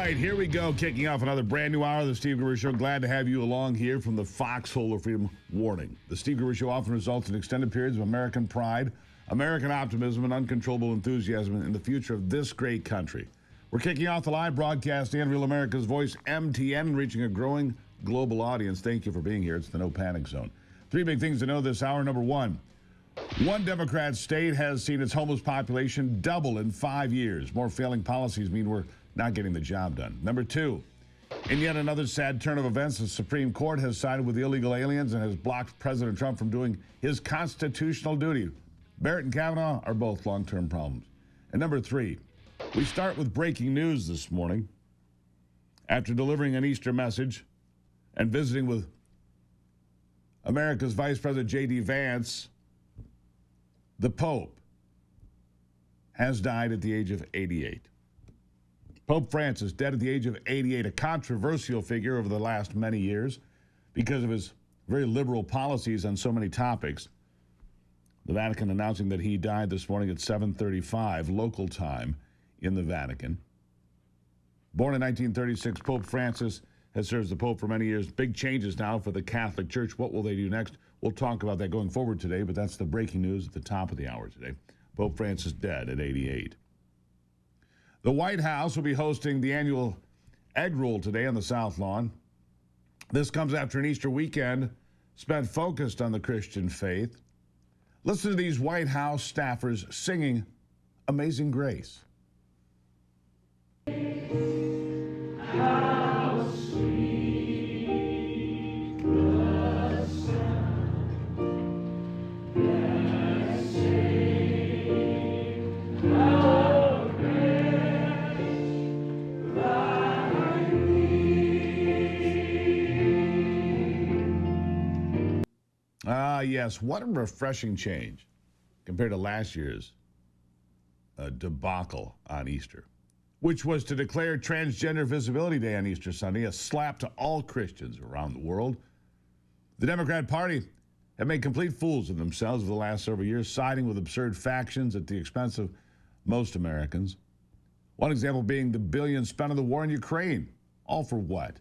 right, here we go, kicking off another brand new hour of the Steve Gruber Show. Glad to have you along here from the foxhole of freedom. Warning, the Steve Gruber Show often results in extended periods of American pride, American optimism, and uncontrollable enthusiasm in the future of this great country. We're kicking off the live broadcast and Real America's Voice, MTN, reaching a growing global audience. Thank you for being here. It's the No Panic Zone. Three big things to know this hour. Number one Democrat state has seen its homeless population double in 5 years. More failing policies mean we're not getting the job done. Number two, in yet another sad turn of events, the Supreme Court has sided with illegal aliens and has blocked President Trump from doing his constitutional duty. Barrett and Kavanaugh are both long-term problems. And number three, we start with breaking news this morning. After delivering an Easter message and visiting with America's Vice President J.D. Vance, the Pope has died at the age of 88. Pope Francis, dead at the age of 88, a controversial figure over the last many years because of his very liberal policies on so many topics. The Vatican announcing that he died this morning at 7:35 local time in the Vatican. Born in 1936, Pope Francis has served as the Pope for many years. Big changes now for the Catholic Church. What will they do next? We'll talk about that going forward today, but that's the breaking news at the top of the hour today. Pope Francis dead at 88. The White House will be hosting the annual egg roll today on the South Lawn. This comes after an Easter weekend spent focused on the Christian faith. Listen to these White House staffers singing Amazing Grace. How sweet the sound that saved a wretch like me. Ah, yes, what a refreshing change compared to last year's debacle on Easter, which was to declare Transgender Visibility Day on Easter Sunday, a slap to all Christians around the world. The Democrat Party have made complete fools of themselves over the last several years, siding with absurd factions at the expense of most Americans. One example being the billions spent on the war in Ukraine. All for what?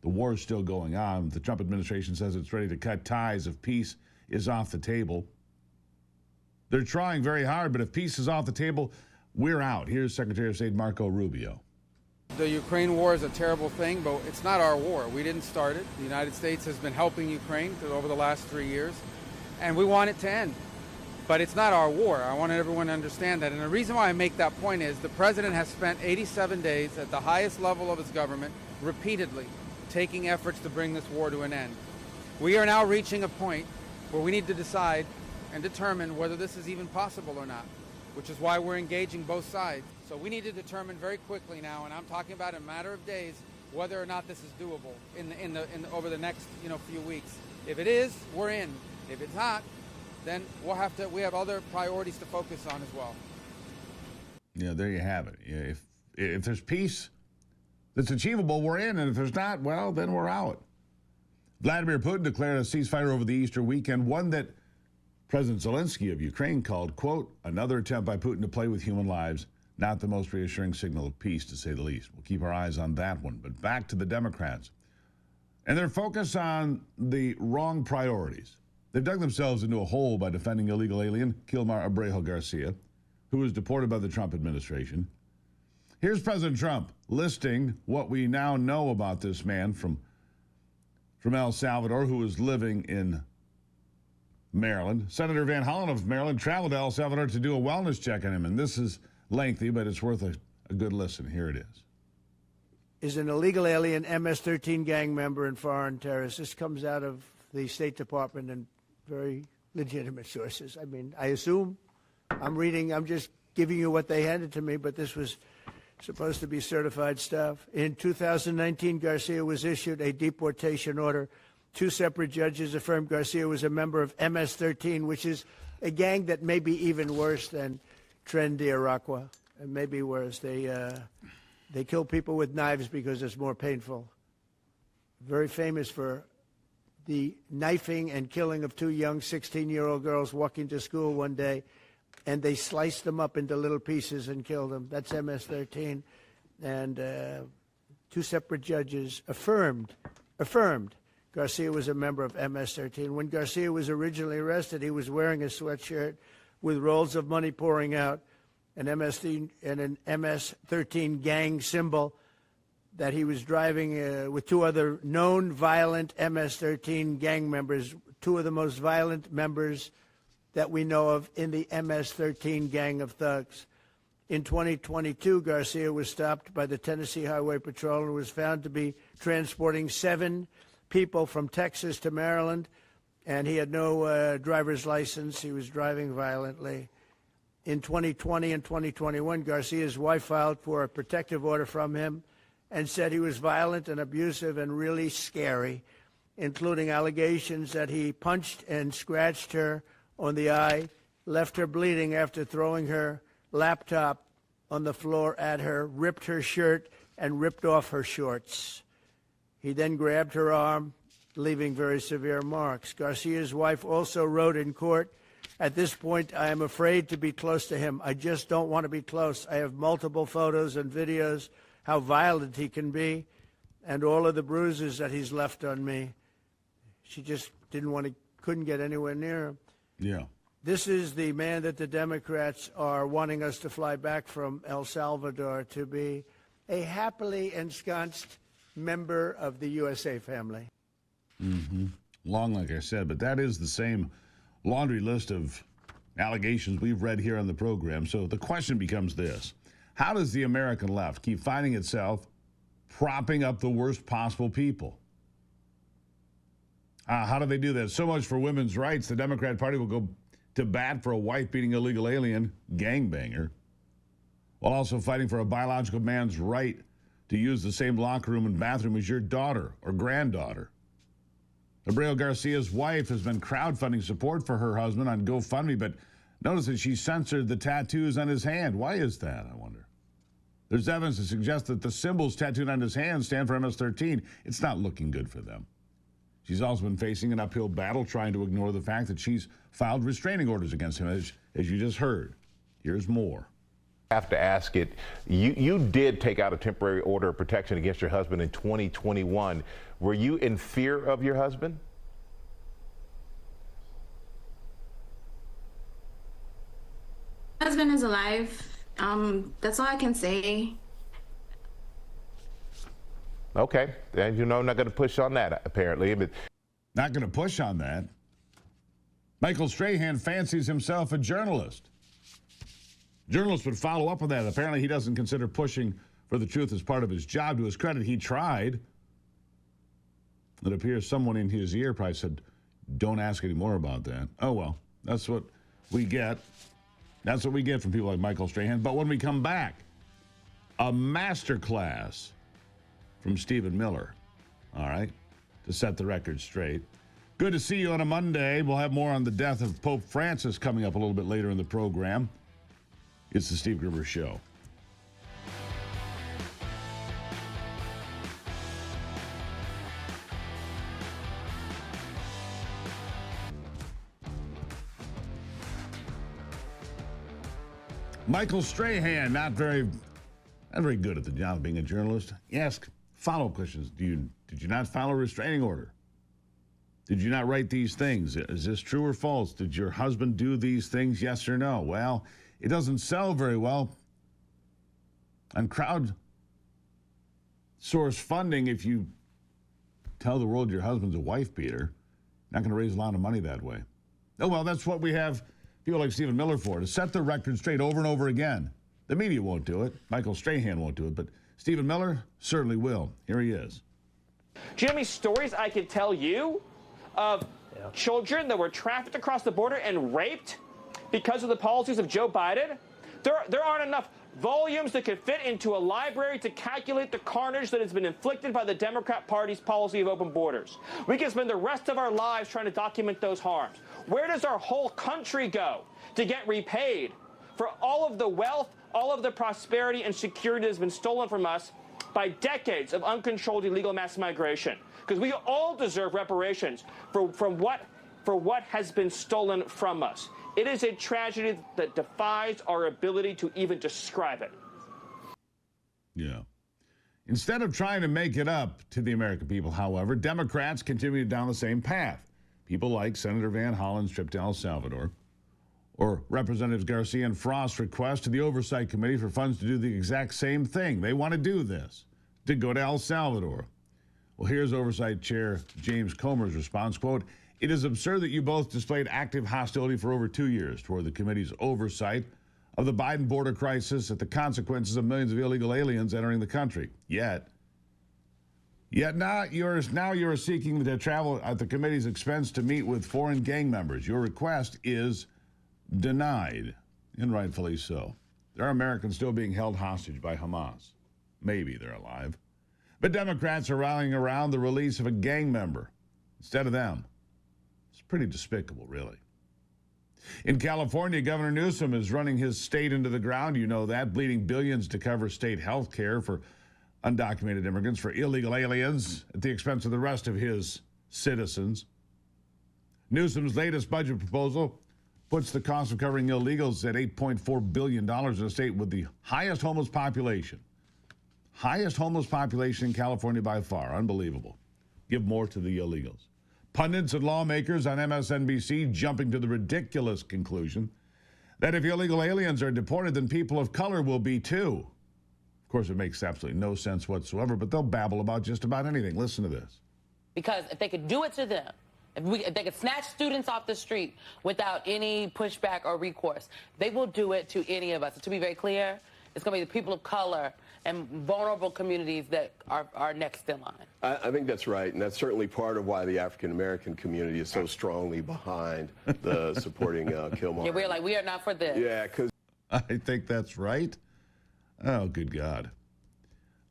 The war is still going on. The Trump administration says it's ready to cut ties if peace is off the table. They're trying very hard, but if peace is off the table, we're out. Here's Secretary of State Marco Rubio. The Ukraine war is a terrible thing, but it's not our war. We didn't start it. The United States has been helping Ukraine over the last 3 years, and we want it to end. But it's not our war. I want everyone to understand that. And the reason why I make that point is the president has spent 87 days at the highest level of his government repeatedly taking efforts to bring this war to an end. We are now reaching a point where we need to decide and determine whether this is even possible or not, which is why we're engaging both sides. So we need to determine very quickly now, and I'm talking about in a matter of days, whether or not this is doable over the next few weeks. If it is, we're in. If it's not, then we have other priorities to focus on as well. Yeah, there you have it. If there's peace that's achievable, we're in, and if there's not, well, then we're out. Vladimir Putin declared a ceasefire over the Easter weekend, one that President Zelensky of Ukraine called, quote, another attempt by Putin to play with human lives, not the most reassuring signal of peace, to say the least. We'll keep our eyes on that one. But back to the Democrats and their focus on the wrong priorities. They've dug themselves into a hole by defending illegal alien Kilmar Abreu Garcia, who was deported by the Trump administration. Here's President Trump listing what we now know about this man from El Salvador who was living in Maryland. Senator Van Hollen of Maryland traveled to El Salvador to do a wellness check on him, and this is lengthy, but it's worth a good listen. Here it is an illegal alien, MS-13 gang member and foreign terrorist. This comes out of the State Department and very legitimate sources. I mean, I assume I'm just giving you what they handed to me, but this was supposed to be certified stuff. In 2019, Garcia was issued a deportation order. Two separate judges affirmed Garcia was a member of MS-13, which is a gang that may be even worse than Tren de Aragua, and maybe worse. They kill people with knives because it's more painful. Very famous for the knifing and killing of two young 16-year-old girls walking to school one day, and they sliced them up into little pieces and killed them. That's MS-13. And two separate judges affirmed Garcia was a member of MS-13. When Garcia was originally arrested, he was wearing a sweatshirt with rolls of money pouring out, an MS-13 gang symbol, that he was driving with two other known violent MS-13 gang members, two of the most violent members that we know of in the MS-13 gang of thugs. In 2022, Garcia was stopped by the Tennessee Highway Patrol and was found to be transporting 7 people from Texas to Maryland, and he had no driver's license. He was driving violently. In 2020 and 2021, Garcia's wife filed for a protective order from him and said he was violent and abusive and really scary, including allegations that he punched and scratched her on the eye, left her bleeding after throwing her laptop on the floor at her, ripped her shirt, and ripped off her shorts. He then grabbed her arm, leaving very severe marks. Garcia's wife also wrote in court, "At this point, I am afraid to be close to him. I just don't want to be close. I have multiple photos and videos, how violent he can be, and all of the bruises that he's left on me." She just couldn't get anywhere near him. Yeah. This is the man that the Democrats are wanting us to fly back from El Salvador to be a happily ensconced member of the USA family. Mm-hmm. Long, like I said, but that is the same laundry list of allegations we've read here on the program. So the question becomes this: how does the American left keep finding itself propping up the worst possible people? How do they do that? So much for women's rights. The Democrat Party will go to bat for a wife-beating illegal alien gangbanger, while also fighting for a biological man's right to use the same locker room and bathroom as your daughter or granddaughter. Abreu Garcia's wife has been crowdfunding support for her husband on GoFundMe, but notice that she censored the tattoos on his hand. Why is that, I wonder? There's evidence to suggest that the symbols tattooed on his hand stand for MS-13. It's not looking good for them. She's also been facing an uphill battle trying to ignore the fact that she's filed restraining orders against him, as you just heard. Here's more. I have to ask it. You did take out a temporary order of protection against your husband in 2021. Were you in fear of your husband? My husband is alive. That's all I can say. Okay, and I'm not going to push on that, apparently. But not going to push on that. Michael Strahan fancies himself a journalist. Journalists would follow up on that. Apparently, he doesn't consider pushing for the truth as part of his job. To his credit, he tried. It appears someone in his ear probably said, "Don't ask any more about that." Oh, well, that's what we get. That's what we get from people like Michael Strahan. But when we come back, a masterclass from Stephen Miller, all right, to set the record straight. Good to see you on a Monday. We'll have more on the death of Pope Francis coming up a little bit later in the program. It's the Steve Gruber Show. Michael Strahan, not very good at the job of being a journalist. You ask follow-up questions. Did you not file a restraining order? Did you not write these things? Is this true or false? Did your husband do these things, yes or no? Well, it doesn't sell very well on crowd source funding. If you tell the world your husband's a wife beater, not going to raise a lot of money that way. Oh, well, that's what we have people like Stephen Miller for, to set the record straight over and over again. The media won't do it. Michael Strahan won't do it, but Stephen Miller certainly will. Here he is. Do you know how many stories I could tell you of children that were trafficked across the border and raped because of the policies of Joe Biden? There aren't enough volumes that could fit into a library to calculate the carnage that has been inflicted by the Democrat Party's policy of open borders. We can spend the rest of our lives trying to document those harms. Where does our whole country go to get repaid for all of the wealth, all of the prosperity and security that has been stolen from us by decades of uncontrolled illegal mass migration? Because we all deserve reparations for what has been stolen from us. It is a tragedy that defies our ability to even describe it. Yeah. Instead of trying to make it up to the American people, however, Democrats continue down the same path. People like Senator Van Hollen's trip to El Salvador, or Representatives Garcia and Frost's request to the Oversight Committee for funds to do the exact same thing. They want to do this, to go to El Salvador. Well, here's Oversight Chair James Comer's response, quote, "It is absurd that you both displayed active hostility for over 2 years toward the committee's oversight of the Biden border crisis at the consequences of millions of illegal aliens entering the country. Yet now you're seeking to travel at the committee's expense to meet with foreign gang members. Your request is denied, and rightfully so. There are Americans still being held hostage by Hamas. Maybe they're alive. But Democrats are rallying around the release of a gang member instead of them. It's pretty despicable, really. In California, Governor Newsom is running his state into the ground. You know that, bleeding billions to cover state health care for undocumented immigrants, for illegal aliens, at the expense of the rest of his citizens. Newsom's latest budget proposal puts the cost of covering illegals at $8.4 billion in a state with the highest homeless population. Highest homeless population in California by far. Unbelievable. Give more to the illegals. Pundits and lawmakers on MSNBC jumping to the ridiculous conclusion that if illegal aliens are deported, then people of color will be too. Of course, it makes absolutely no sense whatsoever, but they'll babble about just about anything. Listen to this. Because if they could do it to them, if they could snatch students off the street without any pushback or recourse, they will do it to any of us. To be very clear, it's going to be the people of color and vulnerable communities that are next in line. I think that's right, and that's certainly part of why the African-American community is so strongly behind the supporting Kilmar. Yeah, we're like, we are not for this. Yeah, because I think that's right. Oh, good God.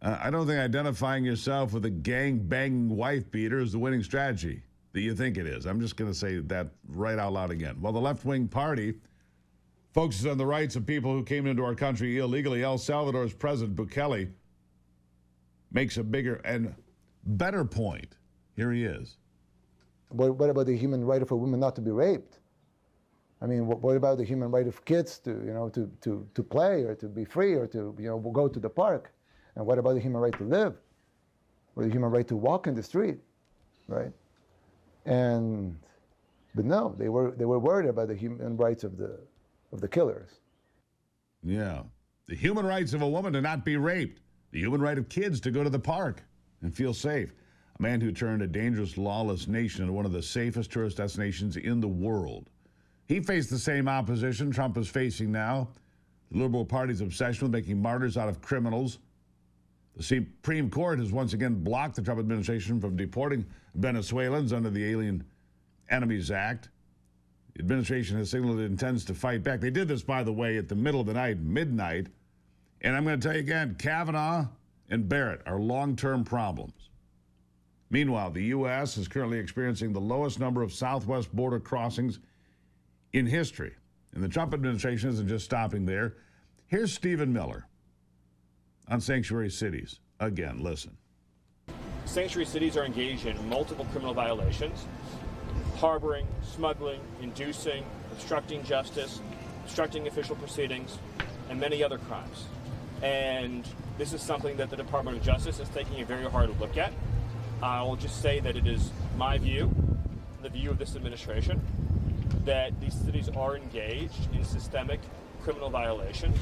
I don't think identifying yourself with a gang-banging wife-beater is the winning strategy that you think it is. I'm just going to say that right out loud again. While the left-wing party focuses on the rights of people who came into our country illegally, El Salvador's President Bukele makes a bigger and better point. Here he is. What about the human right of a woman not to be raped? I mean, what about the human right of kids to play or to be free or to go to the park? And what about the human right to live, or the human right to walk in the street, right? But no, they were worried about the human rights of the killers. Yeah. The human rights of a woman to not be raped. The human right of kids to go to the park and feel safe. A man who turned a dangerous, lawless nation into one of the safest tourist destinations in the world. He faced the same opposition Trump is facing now. The Liberal Party's obsession with making martyrs out of criminals. The Supreme Court has once again blocked the Trump administration from deporting Venezuelans under the Alien Enemies Act. The administration has signaled it intends to fight back. They did this, by the way, at the middle of the night, midnight. And I'm going to tell you again, Kavanaugh and Barrett are long-term problems. Meanwhile, the U.S. is currently experiencing the lowest number of southwest border crossings in history. And the Trump administration isn't just stopping there. Here's Stephen Miller on sanctuary cities. Again, listen. Sanctuary cities are engaged in multiple criminal violations: harboring, smuggling, inducing, obstructing justice, obstructing official proceedings, and many other crimes. And this is something that the Department of Justice is taking a very hard look at. I'll just say that it is my view, the view of this administration, that these cities are engaged in systemic criminal violations,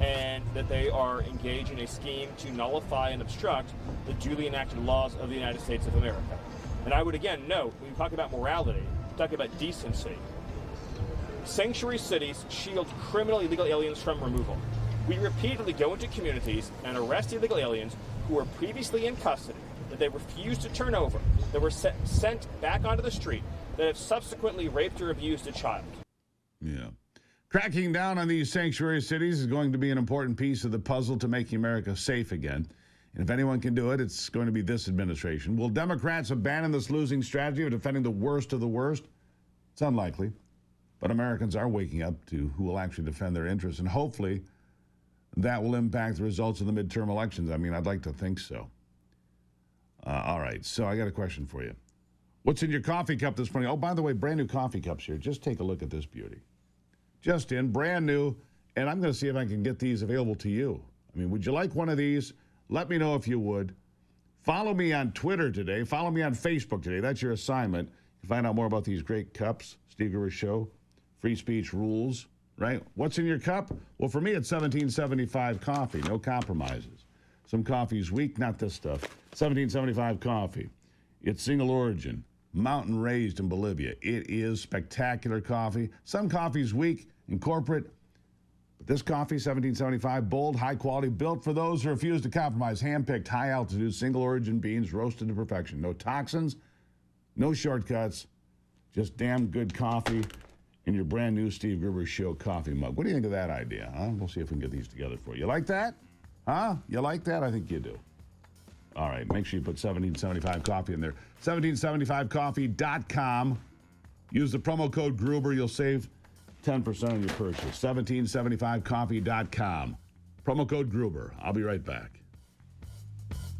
and that they are engaged in a scheme to nullify and obstruct the duly enacted laws of the United States of America. And I would again note, when we talk about morality, we talk about decency. Sanctuary cities shield criminal illegal aliens from removal. We repeatedly go into communities and arrest illegal aliens who were previously in custody, that they refused to turn over, that were sent back onto the street, that have subsequently raped or abused a child. Yeah. Cracking down on these sanctuary cities is going to be an important piece of the puzzle to making America safe again. And if anyone can do it, it's going to be this administration. Will Democrats abandon this losing strategy of defending the worst of the worst? It's unlikely. But Americans are waking up to who will actually defend their interests. And hopefully that will impact the results of the midterm elections. I mean, I'd like to think so. All right, so I got a question for you. What's in your coffee cup this morning? Oh, by the way, brand new coffee cups here. Just take a look at this beauty. Just in, brand new. And I'm going to see if I can get these available to you. I mean, would you like one of these? Let me know if you would. Follow me on Twitter today. Follow me on Facebook today. That's your assignment. You find out more about these great cups. Steve Gruber Show. Free speech rules, right? What's in your cup? Well, for me, it's 1775 coffee. No compromises. Some coffee's weak, not this stuff. 1775 coffee. It's single origin, mountain raised in Bolivia. It is spectacular coffee. Some coffee's weak and corporate. But this coffee, 1775, bold, high quality, built for those who refuse to compromise. Hand-picked, high-altitude, single-origin beans, roasted to perfection. No toxins, no shortcuts, just damn good coffee in your brand new Steve Gruber Show coffee mug. What do you think of that idea, huh? We'll see if we can get these together for you. You like that? Huh? You like that? I think you do. All right, make sure you put 1775 coffee in there. 1775coffee.com. Use the promo code Gruber. You'll save 10% on your purchase. 1775coffee.com. Promo code Gruber. I'll be right back.